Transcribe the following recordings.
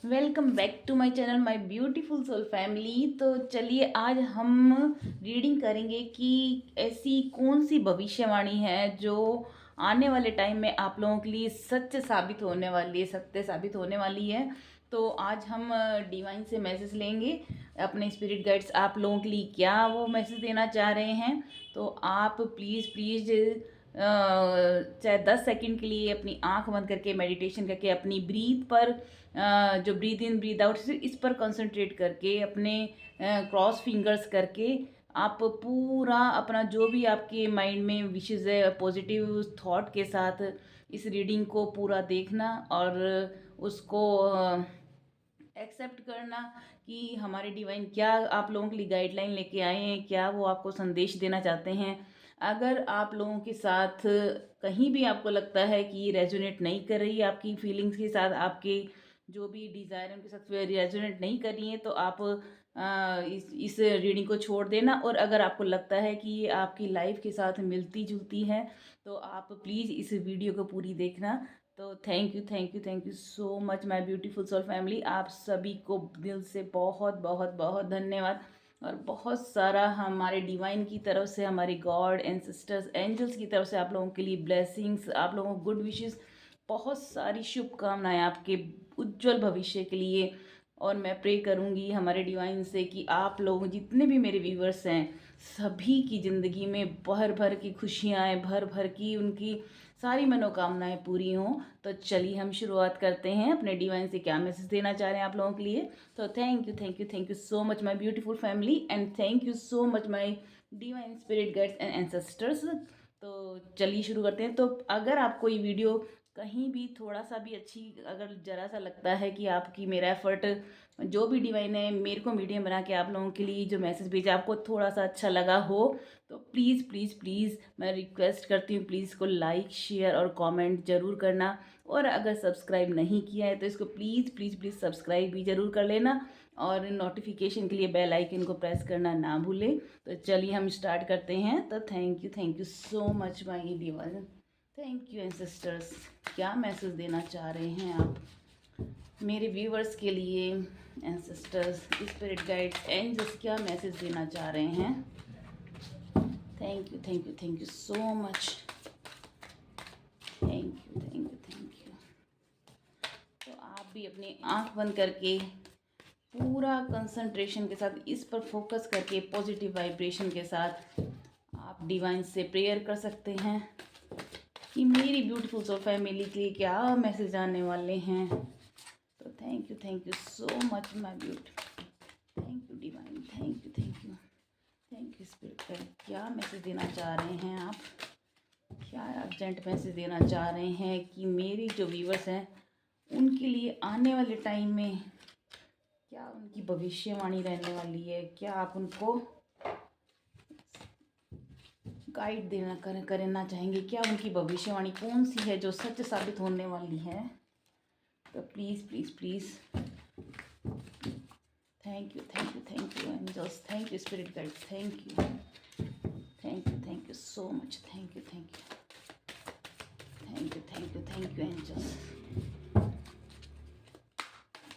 Welcome back to my channel my beautiful soul family. तो चलिए आज हम रीडिंग करेंगे कि ऐसी कौन सी भविष्यवाणी है जो आने वाले टाइम में आप लोगों के लिए सच साबित होने वाली है, सत्य साबित होने वाली है। तो आज हम डिवाइन से मैसेज लेंगे, अपने स्पिरिट गाइड्स आप लोगों के लिए क्या वो मैसेज देना चाह रहे हैं। तो आप प्लीज़ प्लीज़ चाहे 10 सेकंड के लिए अपनी आंख बंद करके मेडिटेशन करके अपनी ब्रीथ पर, जो ब्रीथ इन ब्रीथ आउट इस पर कंसंट्रेट करके अपने क्रॉस फिंगर्स करके आप पूरा अपना जो भी आपके माइंड में विशेज़ है पॉजिटिव थॉट के साथ इस रीडिंग को पूरा देखना और उसको एक्सेप्ट करना कि हमारे डिवाइन क्या आप लोगों के लिए गाइडलाइन लेके आए हैं, क्या वो आपको संदेश देना चाहते हैं। अगर आप लोगों के साथ कहीं भी आपको लगता है कि रेजोनेट नहीं कर रही है आपकी फीलिंग्स के साथ, आपके जो भी डिज़ायर उनके साथ रेजोनेट नहीं कर रही है, तो आप इस रीडिंग को छोड़ देना। और अगर आपको लगता है कि ये आपकी लाइफ के साथ मिलती जुलती है तो आप प्लीज़ इस वीडियो को पूरी देखना। तो thank you thank you thank you so much my beautiful soul family. आप सभी को दिल से बहुत बहुत बहुत धन्यवाद और बहुत सारा हमारे डिवाइन की तरफ से, हमारे गॉड एंसेस्टर्स एंजल्स की तरफ से आप लोगों के लिए ब्लेसिंग्स, आप लोगों को गुड विशेस, बहुत सारी शुभकामनाएं आपके उज्जवल भविष्य के लिए। और मैं प्रे करूंगी हमारे डिवाइन से कि आप लोग जितने भी मेरे व्यूवर्स हैं सभी की ज़िंदगी में भर भर की खुशियाँ आए, भर भर की उनकी सारी मनोकामनाएं पूरी हों। तो चलिए हम शुरुआत करते हैं अपने डिवाइन से क्या मैसेज देना चाह रहे हैं आप लोगों के लिए। तो thank you thank you thank you so much my beautiful family and thank you so much my divine spirit guides and ancestors. तो चलिए शुरू करते हैं। तो अगर आपको ये वीडियो कहीं भी थोड़ा सा भी अच्छी, अगर ज़रा सा लगता है कि आपकी मेरा एफर्ट जो भी डिवाइन है मेरे को मीडियम बना के आप लोगों के लिए जो मैसेज भेजा आपको थोड़ा सा अच्छा लगा हो, तो प्लीज़ प्लीज़ प्लीज़ मैं रिक्वेस्ट करती हूँ प्लीज़ इसको लाइक शेयर और कमेंट ज़रूर करना। और अगर सब्सक्राइब नहीं किया है तो इसको प्लीज़ प्लीज़ प्लीज़ सब्सक्राइब भी ज़रूर कर लेना और नोटिफिकेशन के लिए बेल आइकन को प्रेस करना ना भूलें। तो चलिए हम स्टार्ट करते हैं। तो thank you so much my divine, thank you ancestors. क्या मैसेज देना चाह रहे हैं आप मेरे व्यूवर्स के लिए? एंसेस्टर्स स्पिरिट गाइड एंजल्स क्या मैसेज देना चाह रहे हैं? Thank you so much, thank you. तो आप भी अपनी आंख बंद करके पूरा कंसंट्रेशन के साथ इस पर फोकस करके पॉजिटिव वाइब्रेशन के साथ आप डिवाइन से प्रेयर कर सकते हैं कि मेरी ब्यूटीफुल सोल फैमिली के लिए क्या मैसेज आने वाले हैं। तो thank you so much my beauty, thank you divine, thank you spirit guide. क्या मैसेज देना चाह रहे हैं आप? क्या अर्जेंट मैसेज देना चाह रहे हैं कि मेरी जो व्यूवर्स हैं उनके लिए आने वाले टाइम में क्या उनकी भविष्यवाणी रहने वाली है? क्या आप उनको गाइड देना करना चाहेंगे? क्या उनकी भविष्यवाणी कौन सी है जो सच साबित होने वाली है? तो please please please thank you angels, thank you spirit guide, thank you so much, thank you angels.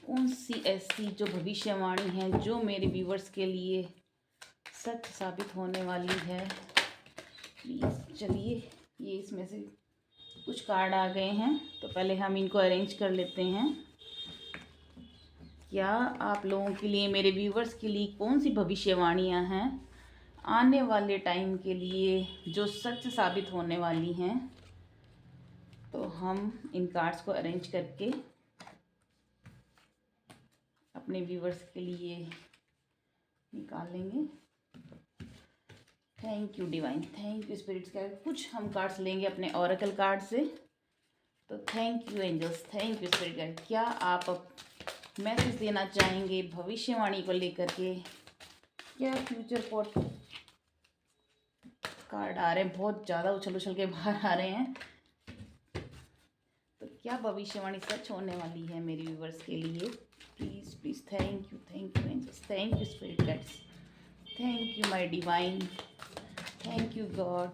कौन सी ऐसी जो भविष्यवाणी है जो मेरे व्यूवर्स के लिए सच साबित होने वाली है? प्लीज़ चलिए, ये इसमें से कुछ कार्ड आ गए हैं तो पहले हम इनको अरेंज कर लेते हैं। क्या आप लोगों के लिए, मेरे व्यूवर्स के लिए कौन सी भविष्यवाणियाँ हैं आने वाले टाइम के लिए जो सच साबित होने वाली हैं? तो हम इन कार्ड्स को अरेंज करके अपने व्यूवर्स के लिए निकाल लेंगे। Thank you divine, thank you spirits का। कुछ हम कार्ड्स लेंगे अपने ऑरेकल कार्ड से। तो thank you angels, thank you spirit guide. क्या आप मैसेज देना चाहेंगे भविष्यवाणी को लेकर के? क्या फ्यूचर पॉट कार्ड आ रहे हैं, बहुत ज़्यादा उछल उछल के बाहर आ रहे हैं। तो क्या भविष्यवाणी सच होने वाली है मेरे व्यूवर्स के लिए? Please please thank you angels, thank you spirit guides, thank you my divine, thank you God.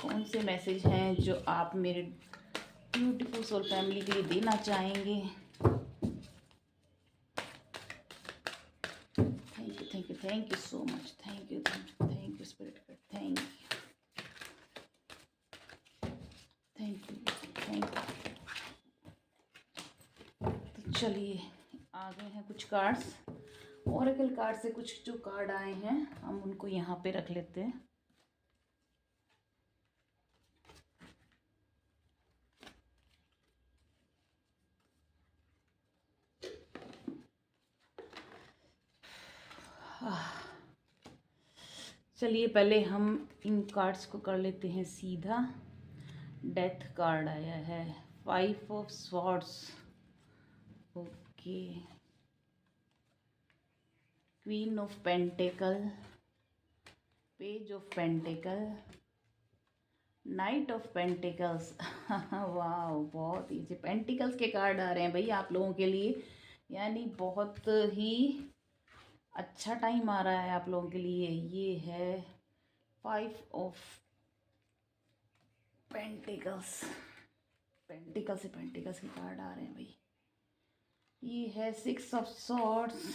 कौन से मैसेज हैं जो आप मेरे ब्यूटीफुल सोल फैमिली के लिए देना चाहेंगे? Thank you so much, thank you spirit guide, thank you, thank you, thank you. तो चलिए आ गए हैं कुछ कार्ड्स, ओरेकल कार्ड से कुछ जो कार्ड आए हैं हम उनको यहाँ पे रख लेते हैं। चलिए पहले हम इन कार्ड्स को कर लेते हैं सीधा। डेथ कार्ड आया है, 5 of swords, okay, queen of pentacle, page of pentacle, night of pentacles. वाह, बहुत ही पेंटिकल्स के कार्ड आ रहे हैं भाई आप लोगों के लिए, यानी बहुत ही अच्छा टाइम आ रहा है आप लोगों के लिए। ये है 5 ऑफ पेंटिकल्स, पेंटिकल से पेंटिकल्स के कार्ड आ रहे हैं भाई। ये है 6 ऑफ सॉर्ड्स,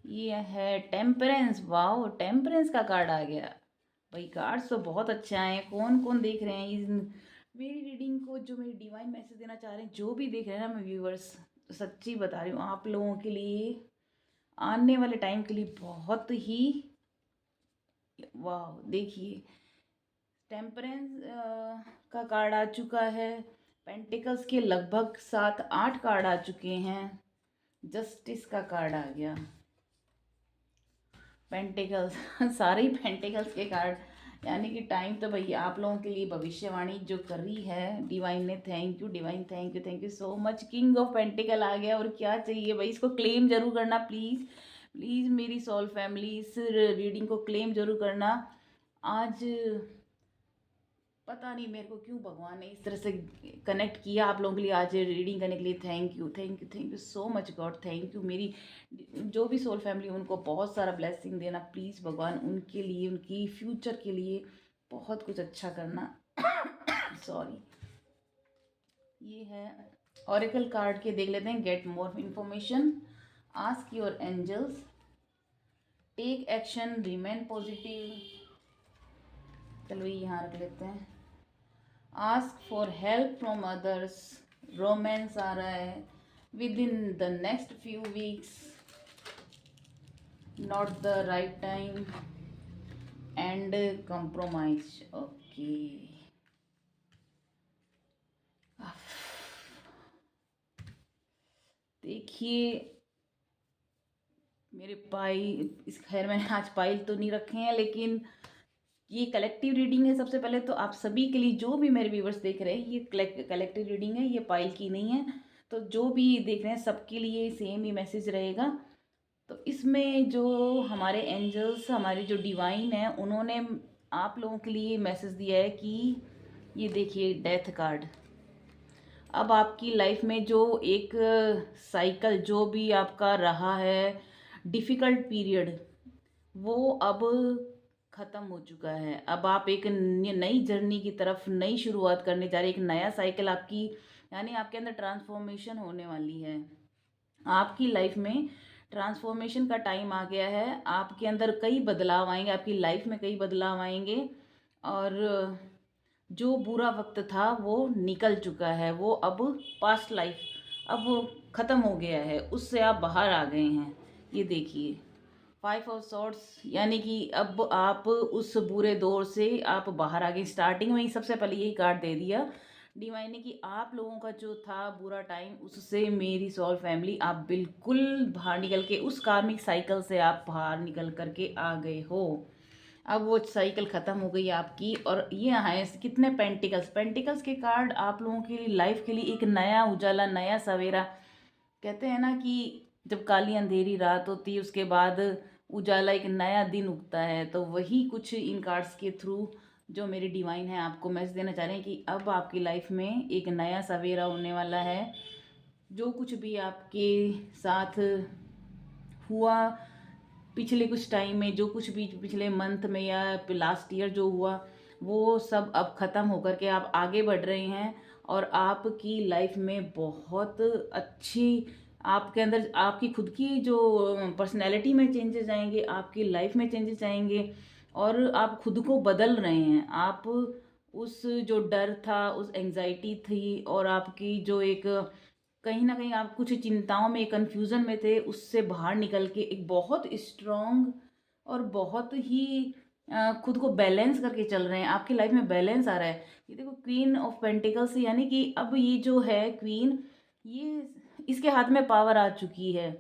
ये है टेम्परेंस। वाओ, टेम्परेंस का कार्ड आ गया भाई। कार्ड्स तो बहुत अच्छे आए हैं। कौन कौन देख रहे हैं इस मेरी रीडिंग को, जो मेरी डिवाइन मैसेज देना चाह रहे हैं, जो भी देख रहे हैं ना मैं व्यूवर्स, सच्ची बता रही हूँ आप लोगों के लिए आने वाले टाइम के लिए बहुत ही वाह। देखिए टेम्परेंस का कार्ड आ चुका है, पेंटिकल्स के लगभग 7-8 कार्ड आ चुके हैं, जस्टिस का कार्ड आ गया, पेंटिकल्स सारे ही पेंटिकल्स के कार्ड, यानी कि टाइम तो भैया आप लोगों के लिए भविष्यवाणी जो कर रही है डिवाइन ने। Thank you divine, thank you so much. King of pentacles आ गया, और क्या चाहिए भाई, इसको क्लेम जरूर करना प्लीज़ प्लीज़, मेरी सोल फैमिली इस रीडिंग को क्लेम जरूर करना। आज पता नहीं मेरे को क्यों भगवान ने इस तरह से कनेक्ट किया आप लोगों के लिए आज रीडिंग करने के लिए। Thank you so much God, thank you. मेरी जो भी सोल फैमिली उनको बहुत सारा ब्लेसिंग देना प्लीज़ भगवान, उनके लिए, उनकी फ्यूचर के लिए बहुत कुछ अच्छा करना। सॉरी। ये है ऑरेकल कार्ड के, देख लेते हैं। Get more information, ask your angels, take action, remain positive. चलो ये यहाँ रख लेते हैं। Ask for help from others, romance आ रहा है within the next few weeks, not the right time and compromise, okay. देखिए मेरे पाई, इस खैर मैंने आज पाइल तो नहीं रखे हैं, लेकिन ये कलेक्टिव रीडिंग है। सबसे पहले तो आप सभी के लिए, जो भी मेरे व्यूवर्स देख रहे हैं, ये कलेक्टिव रीडिंग है, ये पाइल की नहीं है। तो जो भी देख रहे हैं सबके लिए सेम ही मैसेज रहेगा। तो इसमें जो हमारे एंजल्स, हमारे जो डिवाइन है, उन्होंने आप लोगों के लिए मैसेज दिया है कि ये देखिए डेथ कार्ड। अब आपकी लाइफ में जो एक साइकिल जो भी आपका रहा है, डिफ़िकल्ट पीरियड, वो अब ख़त्म हो चुका है। अब आप एक नई जर्नी की तरफ, नई शुरुआत करने जा रहे हैं, एक नया साइकिल आपकी, यानी आपके अंदर ट्रांसफॉर्मेशन होने वाली है। आपकी लाइफ में ट्रांसफॉर्मेशन का टाइम आ गया है। आपके अंदर कई बदलाव आएंगे, आपकी लाइफ में कई बदलाव आएंगे, और जो बुरा वक्त था वो निकल चुका है। वो अब पास्ट लाइफ अब वो ख़त्म हो गया है, उससे आप बाहर आ गए हैं। ये देखिए 5 ऑफ सॉर्ड्स, यानी कि अब आप उस बुरे दौर से आप बाहर आ गए। स्टार्टिंग में ही सबसे पहले यही कार्ड दे दिया डिवाइन ने कि आप लोगों का जो था बुरा टाइम, उससे मेरी सोल फैमिली आप बिल्कुल बाहर निकल के, उस कार्मिक साइकिल से आप बाहर निकल करके आ गए हो। अब वो साइकिल ख़त्म हो गई आपकी। और ये है कितने पेंटिकल्स, पेंटिकल्स के कार्ड आप लोगों की लाइफ के लिए एक नया उजाला, नया सवेरा। कहते हैं ना कि जब काली अंधेरी रात होती है उसके बाद उजाला, एक नया दिन उगता है। तो वही कुछ इन कार्ड्स के थ्रू जो मेरे डिवाइन है आपको मैसेज देना चाह रहे हैं कि अब आपकी लाइफ में एक नया सवेरा होने वाला है। जो कुछ भी आपके साथ हुआ पिछले कुछ टाइम में, जो कुछ भी पिछले मंथ में या लास्ट ईयर जो हुआ, वो सब अब ख़त्म होकर के आप आगे बढ़ रहे हैं। और आपकी लाइफ में बहुत अच्छी आपके अंदर आपकी खुद की जो पर्सनैलिटी में चेंजेस आएंगे, आपकी लाइफ में चेंजेस आएंगे, और आप खुद को बदल रहे हैं। आप उस जो डर था, उस एंजाइटी थी, और आपकी जो एक कहीं ना कहीं आप कुछ चिंताओं में, कन्फ्यूज़न में थे, उससे बाहर निकल के एक बहुत स्ट्रॉन्ग और बहुत ही खुद को बैलेंस करके चल रहे हैं। आपकी लाइफ में बैलेंस आ रहा है। ये देखो, क्वीन ऑफ पेंटिकल्स, यानी कि अब ये जो है क्वीन, ये इसके हाथ में पावर आ चुकी है।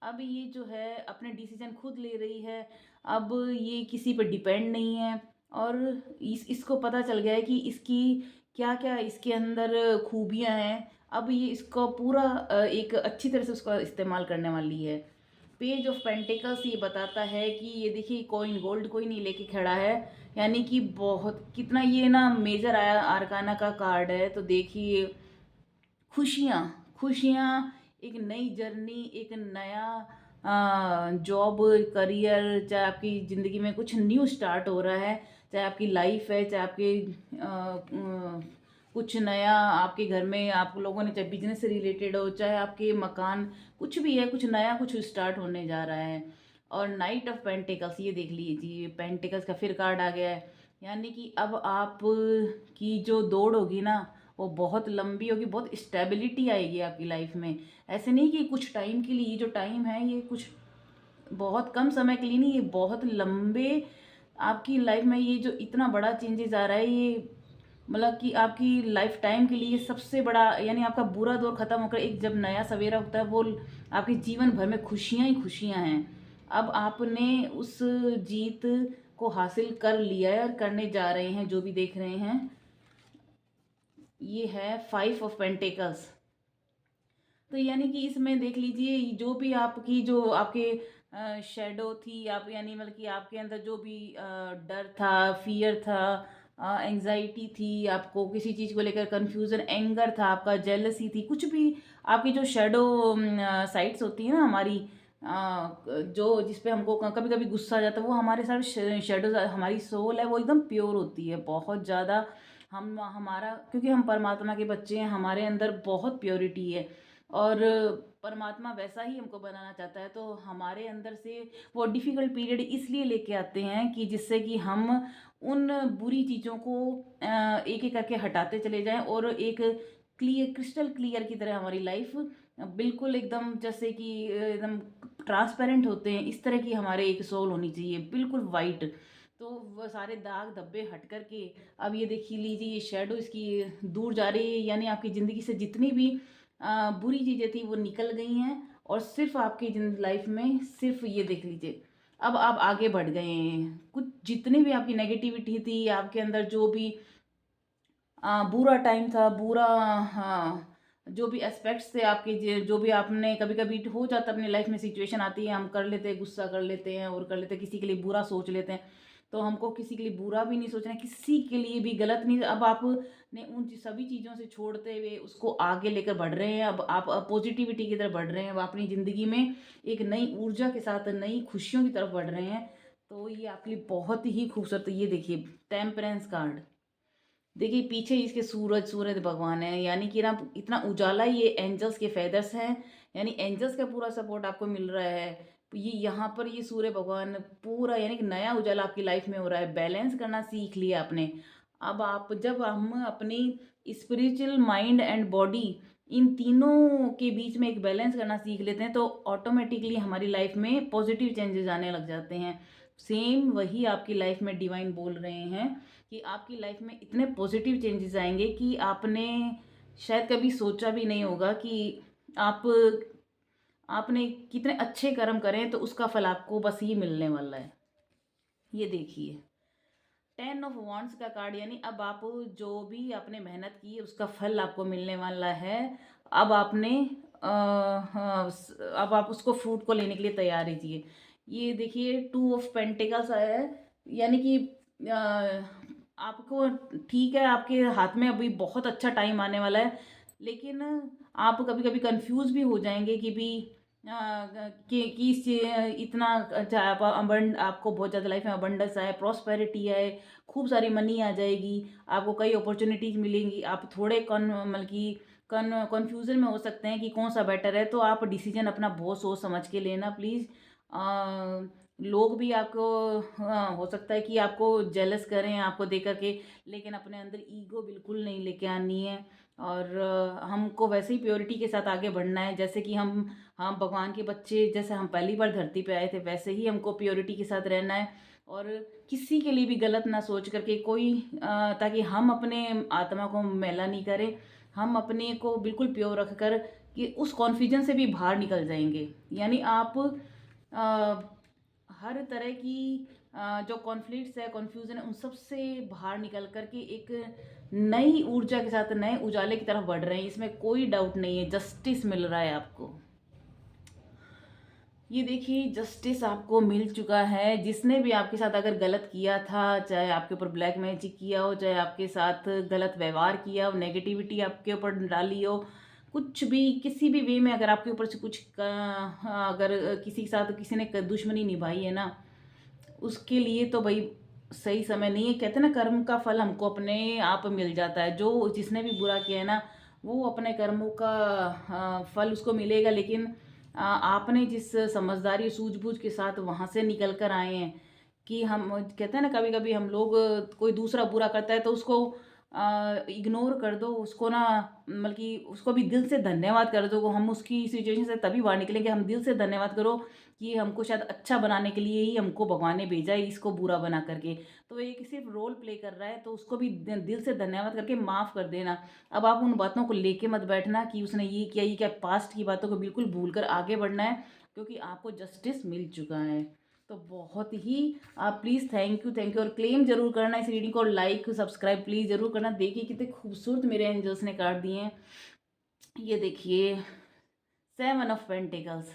अब ये जो है अपने डिसीजन खुद ले रही है। अब ये किसी पे डिपेंड नहीं है, और इसको पता चल गया है कि इसकी क्या क्या इसके अंदर खूबियां हैं। अब ये इसको पूरा एक अच्छी तरह से उसका इस्तेमाल करने वाली है। पेज ऑफ पेंटिकल्स ये बताता है कि ये देखिए, कॉइन, गोल्ड कॉइन ही लेके खड़ा है, यानी कि बहुत कितना ये ना मेजर आया आर्काना का कार्ड है। तो देखिए, खुशियाँ, खुशियाँ, एक नई जर्नी, एक नया जॉब, करियर, चाहे आपकी ज़िंदगी में कुछ न्यू स्टार्ट हो रहा है, चाहे आपकी लाइफ है, चाहे आपके कुछ नया आपके घर में आप लोगों ने, चाहे बिजनेस से रिलेटेड हो, चाहे आपके मकान, कुछ भी है, कुछ नया कुछ स्टार्ट होने जा रहा है। और नाइट ऑफ पेंटिकल्स, ये देख लीजिए, पेंटिकल्स का फिर कार्ड आ गया है, यानी कि अब आप की जो दौड़ होगी ना, वो बहुत लंबी होगी, बहुत स्टेबिलिटी आएगी आपकी लाइफ में। ऐसे नहीं कि कुछ टाइम के लिए, ये जो टाइम है ये कुछ बहुत कम समय के लिए नहीं, ये बहुत लंबे आपकी लाइफ में ये जो इतना बड़ा चेंजेस आ रहा है, ये मतलब कि आपकी लाइफ टाइम के लिए सबसे बड़ा, यानी आपका बुरा दौर ख़त्म होकर एक जब नया सवेरा उगता है, वो आपके जीवन भर में खुशियाँ ही खुशियाँ हैं। अब आपने उस जीत को हासिल कर लिया है और करने जा रहे हैं, जो भी देख रहे हैं। ये है 5 ऑफ पेंटिकल्स। तो यानी कि इसमें देख लीजिए, जो भी आपकी जो आपके शेडो थी, आप यानी मतलब कि आपके अंदर जो भी डर था, फियर था, एंजाइटी थी, आपको किसी चीज़ को लेकर कंफ्यूजन, एंगर था आपका, जेलसी थी, कुछ भी आपकी जो शेडो साइड्स होती है ना हमारी, जो जिस पे हमको कभी कभी गुस्सा आ जाता है, वो हमारे साथ शेडो, हमारी सोल है वो एकदम प्योर होती है, बहुत ज़्यादा। हम हमारा, क्योंकि हम परमात्मा के बच्चे हैं, हमारे अंदर बहुत प्योरिटी है, और परमात्मा वैसा ही हमको बनाना चाहता है। तो हमारे अंदर से वो डिफ़िकल्ट पीरियड इसलिए लेके आते हैं कि जिससे कि हम उन बुरी चीज़ों को एक एक करके हटाते चले जाएं, और एक क्लियर, क्रिस्टल क्लियर की तरह हमारी लाइफ बिल्कुल एकदम, जैसे कि एकदम ट्रांसपेरेंट होते हैं, इस तरह की हमारे एक सोल होनी चाहिए, बिल्कुल वाइट। तो वो सारे दाग धब्बे हट करके अब ये देखिए लीजिए, ये शेडो इसकी दूर जा रही है, यानी आपकी ज़िंदगी से जितनी भी बुरी चीज़ें थी वो निकल गई हैं, और सिर्फ आपकी लाइफ में सिर्फ ये देख लीजिए, अब आप आगे बढ़ गए हैं। कुछ जितनी भी आपकी नेगेटिविटी थी, आपके अंदर जो भी बुरा टाइम था, बुरा, हाँ, जो भी एस्पेक्ट्स थे आपके, जो भी आपने कभी कभी हो जाता है अपनी लाइफ में, सिचुएशन आती है, हम कर लेते हैं, गुस्सा कर लेते हैं, और कर लेते हैं, किसी के लिए बुरा सोच लेते हैं। तो हमको किसी के लिए बुरा भी नहीं सोचना है, किसी के लिए भी गलत नहीं। अब आपने उन सभी चीज़ों से छोड़ते हुए उसको आगे लेकर बढ़ रहे हैं, अब आप पॉजिटिविटी की तरफ बढ़ रहे हैं, अब अपनी ज़िंदगी में एक नई ऊर्जा के साथ नई खुशियों की तरफ बढ़ रहे हैं। तो ये आपके लिए बहुत ही खूबसूरत, ये देखिए, टेम्परेंस कार्ड, देखिए पीछे इसके सूरज, सूरज भगवान है, यानी कि ना इतना उजाला, ये एंजल्स के फेदर्स हैं, यानी एंजल्स का पूरा सपोर्ट आपको मिल रहा है। ये यहाँ पर ये सूर्य भगवान पूरा, यानी कि नया उजाला आपकी लाइफ में हो रहा है। बैलेंस करना सीख लिया आपने। अब आप, जब हम अपनी स्पिरिचुअल, माइंड एंड बॉडी, इन तीनों के बीच में एक बैलेंस करना सीख लेते हैं, तो ऑटोमेटिकली हमारी लाइफ में पॉजिटिव चेंजेस आने लग जाते हैं। सेम वही आपकी लाइफ में डिवाइन बोल रहे हैं कि आपकी लाइफ में इतने पॉजिटिव चेंजेस आएंगे कि आपने शायद कभी सोचा भी नहीं होगा कि आप आपने कितने अच्छे कर्म करें, तो उसका फल आपको बस ये मिलने वाला है। ये देखिए, 10 ऑफ वांड्स का कार्ड, यानी अब आप जो भी आपने मेहनत की है उसका फल आपको मिलने वाला है। अब आपने हाँ, अब आप उसको, फ्रूट को लेने के लिए तैयार रहिए। ये देखिए, 2 ऑफ पेंटिकल्स आया है, यानी कि आपको, ठीक है, आपके हाथ में अभी बहुत अच्छा टाइम आने वाला है, लेकिन आप कभी कभी कंफ्यूज भी हो जाएंगे कि भी कि इतना अच्छा, आप आपको बहुत ज़्यादा लाइफ में अबंडेंस आए, प्रॉस्पेरिटी आए, खूब सारी मनी आ जाएगी, आपको कई अपॉर्चुनिटीज़ मिलेंगी, आप थोड़े कौन मतलब कि कन्फ्यूज़न में हो सकते हैं कि कौन सा बेटर है, तो आप डिसीजन अपना बहुत सोच समझ के लेना प्लीज़। लोग भी आपको हो सकता है कि आपको जेलस करें आपको देख कर के, लेकिन अपने अंदर ईगो बिल्कुल नहीं लेके आनी है। और हमको वैसे ही प्योरिटी के साथ आगे बढ़ना है, जैसे कि हम भगवान के बच्चे, जैसे हम पहली बार धरती पे आए थे, वैसे ही हमको प्योरिटी के साथ रहना है। और किसी के लिए भी गलत ना सोच करके कोई ताकि हम अपने आत्मा को मैला नहीं करें, हम अपने को बिल्कुल प्योर रख कर कि उस कॉन्फ्यूजन से भी बाहर निकल जाएंगे। यानी आप हर तरह की जो कॉन्फ्लिक्ट्स है, कॉन्फ्यूजन है, उन सब से बाहर निकल कर के एक नई ऊर्जा के साथ नए उजाले की तरफ बढ़ रहे हैं, इसमें कोई डाउट नहीं है। जस्टिस मिल रहा है आपको। ये देखिए, जस्टिस आपको मिल चुका है। जिसने भी आपके साथ अगर गलत किया था, चाहे आपके ऊपर ब्लैक मैजिक किया हो, चाहे आपके साथ गलत व्यवहार किया हो, नेगेटिविटी आपके ऊपर डाली हो, कुछ भी किसी भी वे में अगर आपके ऊपर से अगर किसी के साथ किसी ने दुश्मनी निभाई है ना, उसके लिए तो भाई सही समय नहीं है। कहते हैं ना, कर्म का फल हमको अपने आप मिल जाता है। जो जिसने भी बुरा किया है ना, वो अपने कर्मों का फल उसको मिलेगा। लेकिन आपने जिस समझदारी सूझबूझ के साथ वहाँ से निकल कर आए हैं, कि हम कहते हैं ना, कभी कभी हम लोग कोई दूसरा बुरा करता है तो उसको इग्नोर कर दो उसको ना, बल्कि उसको भी दिल से धन्यवाद कर दो। हम उसकी सिचुएशन से तभी बाहर निकलेंगे, हम दिल से धन्यवाद करो कि हमको शायद अच्छा बनाने के लिए ही हमको भगवान ने भेजा है इसको बुरा बना करके। तो एक सिर्फ रोल प्ले कर रहा है, तो उसको भी दिल से धन्यवाद करके माफ़ कर देना। अब आप उन बातों को लेके मत बैठना कि उसने ये किया ये क्या, पास्ट की बातों को बिल्कुल भूल कर आगे बढ़ना है, क्योंकि आपको जस्टिस मिल चुका है। तो बहुत ही आप प्लीज़ थैंक यू, और क्लेम जरूर करना इस रीडिंग को, और लाइक सब्सक्राइब प्लीज़ जरूर करना। देखिए कितने खूबसूरत मेरे एंजल्स ने कार्ड दिए हैं। ये देखिए, 7 ऑफ पेंटिकल्स।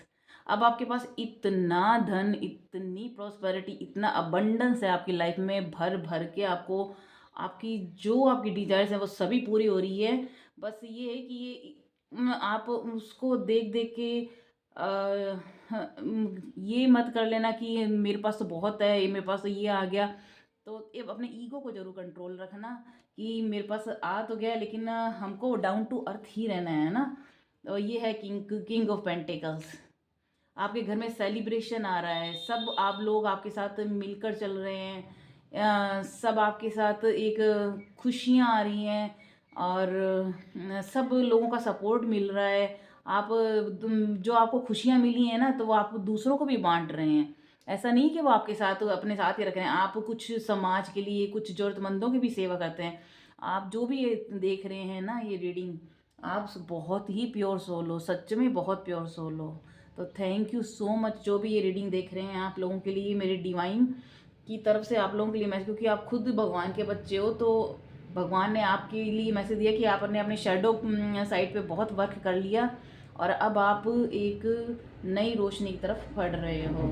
अब आपके पास इतना धन, इतनी प्रॉस्पेरिटी, इतना अबंडेंस है आपकी लाइफ में, भर भर के आपको आपकी जो आपकी डिजायर्स है वो सभी पूरी हो रही है। बस ये है कि आप उसको देख देख के ये मत कर लेना कि मेरे पास तो बहुत है, ये मेरे पास तो ये आ गया। तो ये अपने ईगो को जरूर कंट्रोल रखना कि मेरे पास आ तो गया, लेकिन हमको डाउन टू अर्थ ही रहना है ना। तो ये है किंग ऑफ पेंटिकल्स। आपके घर में सेलिब्रेशन आ रहा है, सब आप लोग आपके साथ मिलकर चल रहे हैं, सब आपके साथ एक खुशियाँ आ रही हैं, और सब लोगों का सपोर्ट मिल रहा है। आप जो आपको खुशियाँ मिली हैं ना, तो वो आप दूसरों को भी बांट रहे हैं। ऐसा नहीं कि वो आपके साथ अपने साथ ही रख रहे हैं, आप कुछ समाज के लिए, कुछ ज़रूरतमंदों की भी सेवा करते हैं। आप जो भी ये देख रहे हैं ना, ये रीडिंग, आप बहुत ही प्योर सोल हो, सच में बहुत प्योर सोल हो। तो थैंक यू सो मच। जो भी ये रीडिंग देख रहे हैं, आप लोगों के लिए मेरे डिवाइन की तरफ से आप लोगों के लिए मैसेज, क्योंकि आप खुद भगवान के बच्चे हो, तो भगवान ने आपके लिए मैसेज दिया कि आपने अपने शेडो साइड पे बहुत वर्क कर लिया, और अब आप एक नई रोशनी की तरफ बढ़ रहे हो।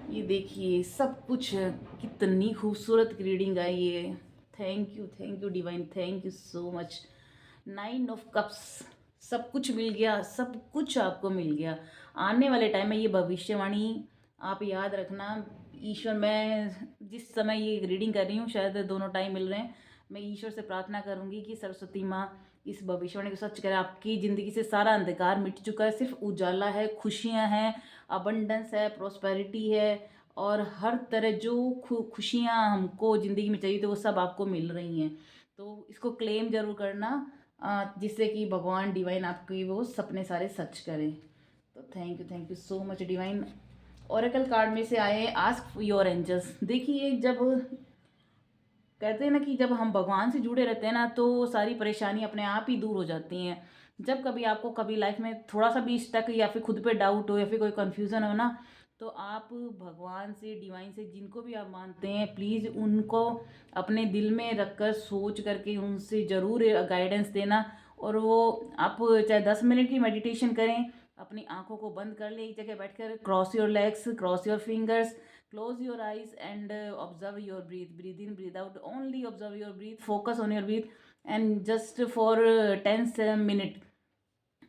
ये देखिए, सब कुछ कितनी खूबसूरत रीडिंग आई है। Thank you divine, thank you so much. 9 of cups, सब कुछ मिल गया, सब कुछ आपको मिल गया। आने वाले टाइम में ये भविष्यवाणी आप याद रखना। ईश्वर, मैं जिस समय ये रीडिंग कर रही हूँ, शायद दोनों टाइम मिल रहे हैं, मैं ईश्वर से प्रार्थना करूँगी कि सरस्वती माँ इस भविष्यवाणी को सच करे। आपकी ज़िंदगी से सारा अंधकार मिट चुका है, सिर्फ उजाला है, खुशियाँ हैं, अबंडेंस है, प्रोस्पेरिटी है, और हर तरह जो खुशियाँ हमको ज़िंदगी में चाहिए, तो वो सब आपको मिल रही हैं। तो इसको क्लेम जरूर करना, जिससे कि भगवान डिवाइन आपके वो सपने सारे सच करें। तो thank you so much divine. Oracle card में से आए आस्क योर एंजल्स। देखिए, जब कहते हैं ना कि जब हम भगवान से जुड़े रहते हैं ना, तो सारी परेशानी अपने आप ही दूर हो जाती हैं। जब कभी आपको कभी लाइफ में थोड़ा सा भी स्टक, या फिर खुद पे डाउट हो, या फिर कोई कन्फ्यूज़न हो ना, तो आप भगवान से, डिवाइन से, जिनको भी आप मानते हैं, प्लीज़ उनको अपने दिल में रख कर सोच करके उनसे ज़रूर गाइडेंस देना। और वो आप चाहे 10 मिनट की मेडिटेशन करें, अपनी आंखों को बंद कर ले, एक जगह बैठकर cross your legs, cross your fingers, close your eyes, and observe your breathe in, breathe out, only observe your breathe, focus on your breathe, and just for 10 minutes,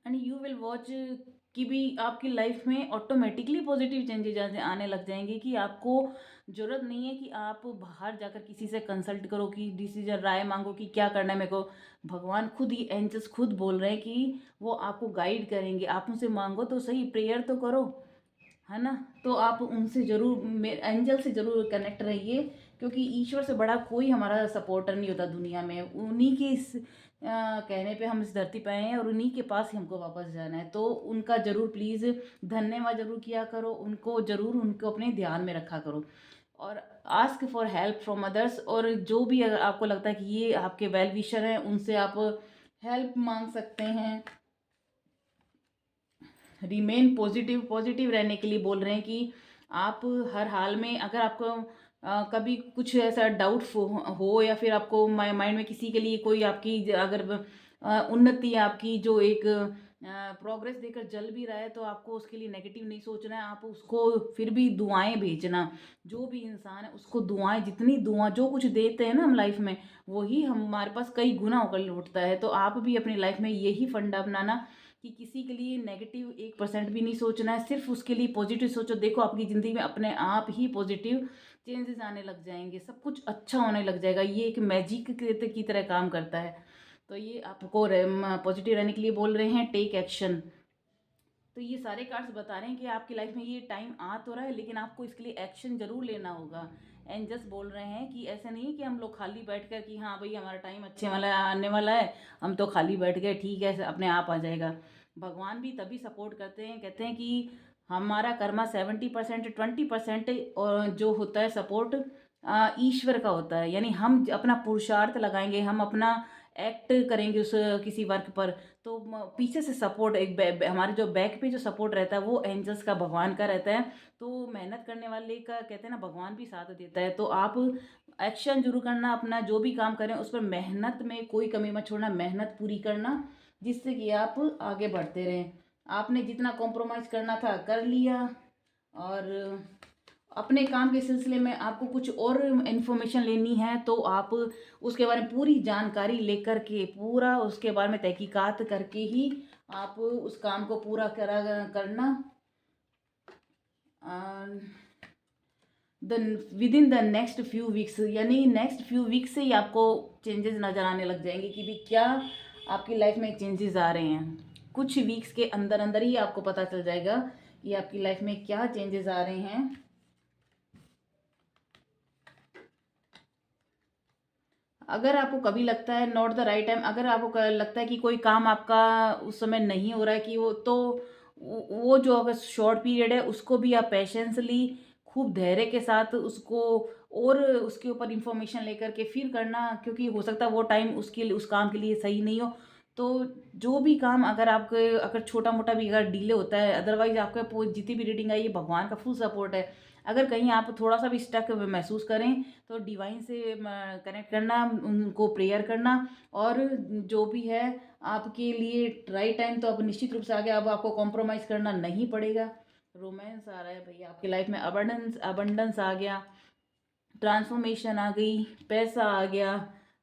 and you will watch कि भी आपकी life में automatically positive changes आने लग जाएंगे कि आपको ज़रूरत नहीं है कि आप बाहर जाकर किसी से कंसल्ट करो कि डिसीजन राय मांगो कि क्या करना है मेरे को। भगवान खुद ही एंजल्स खुद बोल रहे हैं कि वो आपको गाइड करेंगे। आप उनसे मांगो तो सही, प्रेयर तो करो, है ना। तो आप उनसे ज़रूर एंजल से ज़रूर कनेक्ट रहिए, क्योंकि ईश्वर से बड़ा कोई हमारा सपोर्टर नहीं होता दुनिया में। उन्हीं के इस कहने पे हम इस धरती पे आए हैं और उन्हीं के पास ही हमको वापस जाना है। तो उनका ज़रूर प्लीज़ धन्यवाद ज़रूर किया करो, उनको ज़रूर उनको अपने ध्यान में रखा करो। और ask for help from others, और जो भी अगर आपको लगता है कि ये आपके वेल विशर हैं उनसे आप हेल्प मांग सकते हैं। रिमेन पॉजिटिव, पॉजिटिव रहने के लिए बोल रहे हैं कि आप हर हाल में अगर आपको कभी कुछ ऐसा डाउट हो या फिर आपको माइंड में किसी के लिए कोई आपकी अगर उन्नति आपकी जो एक प्रोग्रेस देकर जल भी रहा है, तो आपको उसके लिए नेगेटिव नहीं सोचना है। आप उसको फिर भी दुआएं भेजना। जो भी इंसान है उसको दुआएं, जितनी दुआ जो कुछ देते हैं ना हम लाइफ में, वही हमारे पास कई गुना होकर लौटता है। तो आप भी अपनी लाइफ में यही फंडा अपनाना कि किसी के लिए नेगेटिव 1% भी नहीं सोचना है, सिर्फ उसके लिए पॉजिटिव सोचो। देखो आपकी ज़िंदगी में अपने आप ही पॉजिटिव चेंजेस आने लग जाएंगे, सब कुछ अच्छा होने लग जाएगा। ये एक मैजिक की तरह काम करता है। तो ये आपको पॉजिटिव रहने के लिए बोल रहे हैं, टेक एक्शन। तो ये सारे कार्ड्स बता रहे हैं कि आपकी लाइफ में ये टाइम आ तो रहा है, लेकिन आपको इसके लिए एक्शन जरूर लेना होगा। एंजल्स बोल रहे हैं कि ऐसे नहीं कि हम लोग खाली बैठ कर कि हाँ भाई हमारा टाइम अच्छे वाला आने वाला है, हम तो खाली बैठ गए, ठीक है अपने आप आ जाएगा। भगवान भी तभी सपोर्ट करते हैं, कहते हैं कि हमारा कर्मा 70%, 20% और जो होता है सपोर्ट ईश्वर का होता है। यानी हम अपना पुरुषार्थ लगाएंगे, हम अपना एक्ट करेंगे उस किसी वर्क पर, तो पीछे से सपोर्ट एक हमारे जो बैक पे जो सपोर्ट रहता है वो एंजल्स का, भगवान का रहता है। तो मेहनत करने वाले का कहते हैं ना भगवान भी साथ देता है। तो आप एक्शन जरूर करना, अपना जो भी काम करें उस पर मेहनत में कोई कमी मत छोड़ना, मेहनत पूरी करना, जिससे कि आप आगे बढ़ते रहें। आपने जितना कॉम्प्रोमाइज़ करना था कर लिया, और अपने काम के सिलसिले में आपको कुछ और इन्फॉर्मेशन लेनी है तो आप उसके बारे में पूरी जानकारी लेकर के, पूरा उसके बारे में तहकीकात करके ही आप उस काम को पूरा करना। The with in the next few weeks, यानी नेक्स्ट फ्यू वीक्स से ही आपको चेंजेस नज़र आने लग जाएंगे कि भी क्या आपकी लाइफ में चेंजेस आ रहे हैं। कुछ वीक्स के अंदर अंदर ही आपको पता चल जाएगा कि आपकी लाइफ में क्या चेंजेस आ रहे हैं। अगर आपको कभी लगता है नॉट द राइट टाइम, अगर आपको लगता है कि कोई काम आपका उस समय नहीं हो रहा है कि वो तो वो जो अगर शॉर्ट पीरियड है उसको भी आप पेशेंसली खूब धैर्य के साथ उसको और उसके ऊपर इंफॉर्मेशन लेकर के फिर करना, क्योंकि हो सकता है वो टाइम उसके लिए उस काम के लिए सही नहीं हो। तो जो भी काम अगर आपके अगर छोटा मोटा भी अगर डिले होता है, अदरवाइज आपका जितनी भी रीडिंग आई है भगवान का फुल सपोर्ट है। अगर कहीं आप थोड़ा सा भी स्टक महसूस करें तो डिवाइन से कनेक्ट करना, उनको प्रेयर करना, और जो भी है आपके लिए राइट टाइम तो अब निश्चित रूप से आ गया, अब आपको कॉम्प्रोमाइज़ करना नहीं पड़ेगा। रोमांस आ रहा है भैया आपकी लाइफ में, अबंडेंस अबंडेंस आ गया, ट्रांसफॉर्मेशन आ गई, पैसा आ गया,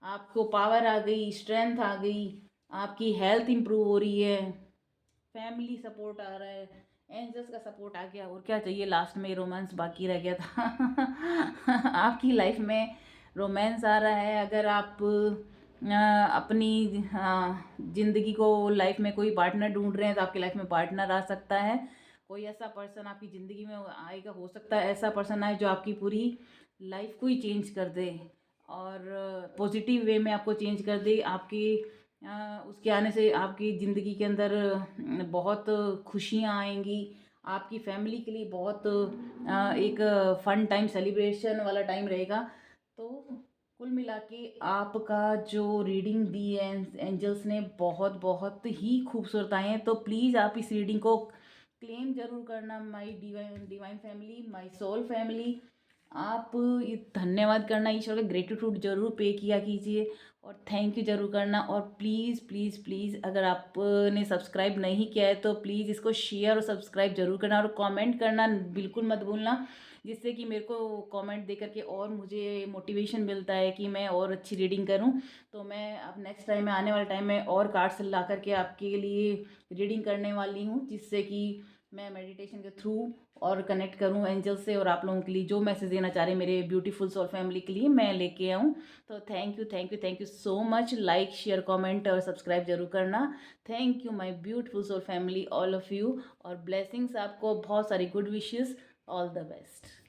आपको पावर आ गई, स्ट्रेंथ आ गई, आपकी हेल्थ इंप्रूव हो रही है, फैमिली सपोर्ट आ रहा है, एंजल्स का सपोर्ट आ गया। और क्या चाहिए, लास्ट में रोमांस बाकी रह गया था। आपकी लाइफ में रोमांस आ रहा है। अगर आप अपनी ज़िंदगी को लाइफ में कोई पार्टनर ढूंढ रहे हैं तो आपकी लाइफ में पार्टनर आ सकता है। कोई ऐसा पर्सन आपकी ज़िंदगी में आएगा, हो सकता है ऐसा पर्सन आए जो आपकी पूरी लाइफ को ही चेंज कर दे और पॉजिटिव वे में आपको चेंज कर दे। आपकी उसके आने से आपकी ज़िंदगी के अंदर बहुत खुशियाँ आएंगी। आपकी फैमिली के लिए बहुत एक फन टाइम, सेलिब्रेशन वाला टाइम रहेगा। तो कुल मिला के आपका जो रीडिंग दी है एंजल्स ने बहुत बहुत ही खूबसूरत आए हैं। तो प्लीज़ आप इस रीडिंग को क्लेम जरूर करना, my divine divine family, my soul family. आप ये धन्यवाद करना, ईश्वर का ग्रेटिट्यूड जरूर पे किया कीजिए और थैंक यू जरूर करना। और प्लीज़ प्लीज़ प्लीज़ अगर आपने सब्सक्राइब नहीं किया है तो प्लीज़ इसको शेयर और सब्सक्राइब जरूर करना और कमेंट करना बिल्कुल मत भूलना। जिससे कि मेरे को कमेंट दे करके और मुझे मोटिवेशन मिलता है कि मैं और अच्छी रीडिंग करूं। तो मैं अब नेक्स्ट टाइम में, आने वाले टाइम में और कार्ड्स ला करके आपके लिए रीडिंग करने वाली हूँ, जिससे कि मैं मेडिटेशन के थ्रू और कनेक्ट करूं एंजल से, और आप लोगों के लिए जो मैसेज देना चाह रहे हैं मेरे ब्यूटीफुल सोल फैमिली के लिए मैं लेके आऊं। तो thank you, thank you, thank you so much. Like, share, comment और सब्सक्राइब जरूर करना। Thank you my beautiful soul family, all of you. और ब्लेसिंग्स आपको, बहुत सारी good wishes, all the best.